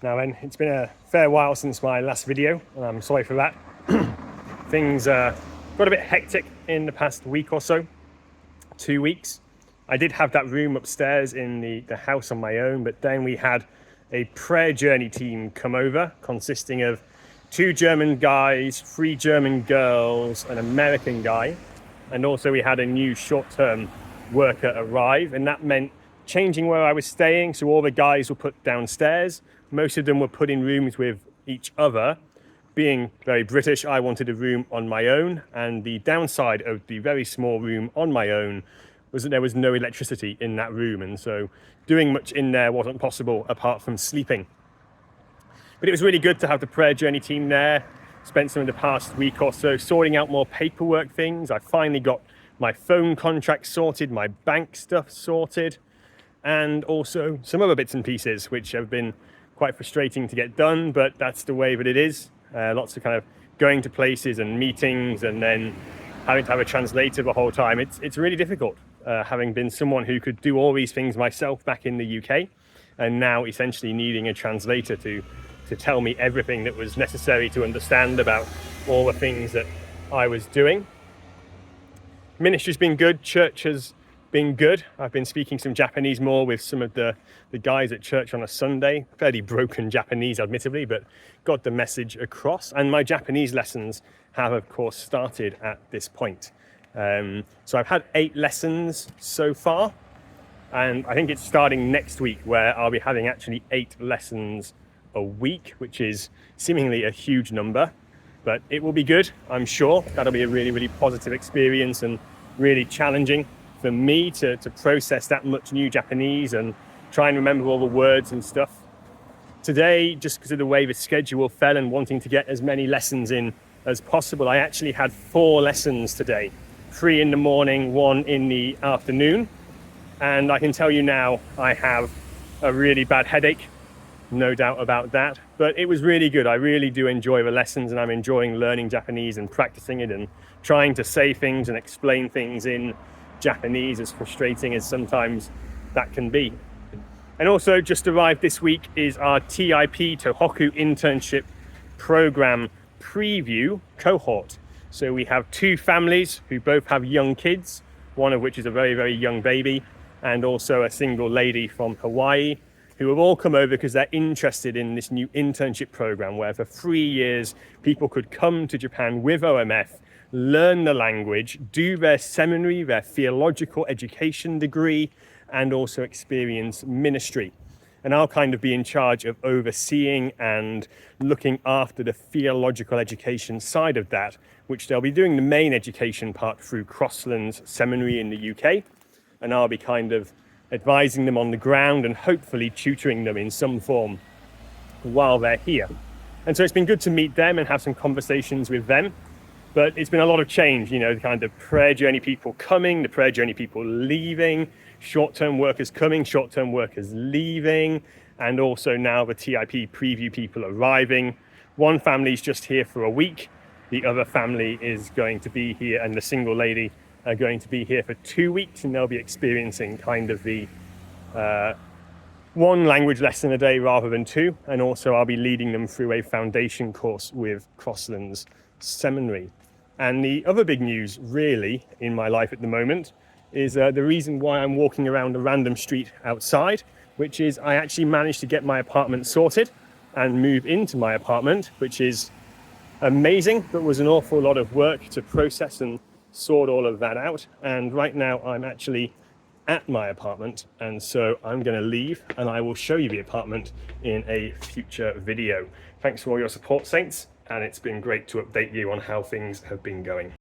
Now then, it's been a fair while since my last video, and I'm sorry for that. Things got a bit hectic in the past week or so, 2 weeks. I did have that room upstairs in the house on my own, but then we had a prayer journey team come over, consisting of 2 German guys, 3 German girls, an American guy, and also we had a new short-term worker arrive, and that meant changing where I was staying. So all the guys were put downstairs. Most of them were put in rooms with each other. Being very British, I wanted a room on my own, and the downside of the very small room on my own was that there was no electricity in that room, and so doing much in there wasn't possible apart from sleeping. But it was really good to have the prayer journey team there. Spent some of the past week or so sorting out more paperwork things. I finally got my phone contract sorted, my bank stuff sorted, and also some other bits and pieces which have been quite frustrating to get done, but that's the way that it is. Lots of kind of going to places and meetings and then having to have a translator the whole time. It's really difficult, having been someone who could do all these things myself back in the UK, and now essentially needing a translator to tell me everything that was necessary to understand about all the things that I was doing. Ministry's been good, church has been good. I've been speaking some Japanese more with some of the guys at church on a Sunday. Fairly broken Japanese, admittedly, but got the message across. And my Japanese lessons have, of course, started at this point. So I've had 8 lessons so far, and I think it's starting next week where I'll be having actually 8 lessons a week, which is seemingly a huge number, but it will be good, I'm sure. That'll be a really, really positive experience and really challenging for me to process that much new Japanese and try and remember all the words and stuff. Today, just because of the way the schedule fell and wanting to get as many lessons in as possible, I actually had 4 lessons today. 3 in the morning, 1 in the afternoon. And I can tell you now, I have a really bad headache, no doubt about that. But it was really good. I really do enjoy the lessons, and I'm enjoying learning Japanese and practicing it and trying to say things and explain things in Japanese, as frustrating as sometimes that can be. And also just arrived this week is our TIP Tohoku internship program preview cohort. So we have 2 families who both have young kids, one of which is a very, very young baby, and also a single lady from Hawaii, who have all come over because they're interested in this new internship program where for 3 years people could come to Japan with OMF, learn the language, do their seminary, their theological education degree, and also experience ministry. And I'll kind of be in charge of overseeing and looking after the theological education side of that, which they'll be doing the main education part through Crosslands Seminary in the UK. And I'll be kind of advising them on the ground and hopefully tutoring them in some form while they're here. And so it's been good to meet them and have some conversations with them. But it's been a lot of change, you know, the kind of prayer journey people coming, the prayer journey people leaving, short-term workers coming, short-term workers leaving, and also now the TIP preview people arriving. One family's just here for a week. The other family is going to be here, and the single lady are going to be here for 2 weeks, and they'll be experiencing kind of the 1 language lesson a day rather than 2. And also I'll be leading them through a foundation course with Crosslands Seminary. And the other big news really in my life at the moment is the reason why I'm walking around a random street outside, which is I actually managed to get my apartment sorted and move into my apartment, which is amazing, but was an awful lot of work to process and sort all of that out. And right now I'm actually at my apartment, and so I'm going to leave and I will show you the apartment in a future video. Thanks for all your support, Saints, and it's been great to update you on how things have been going.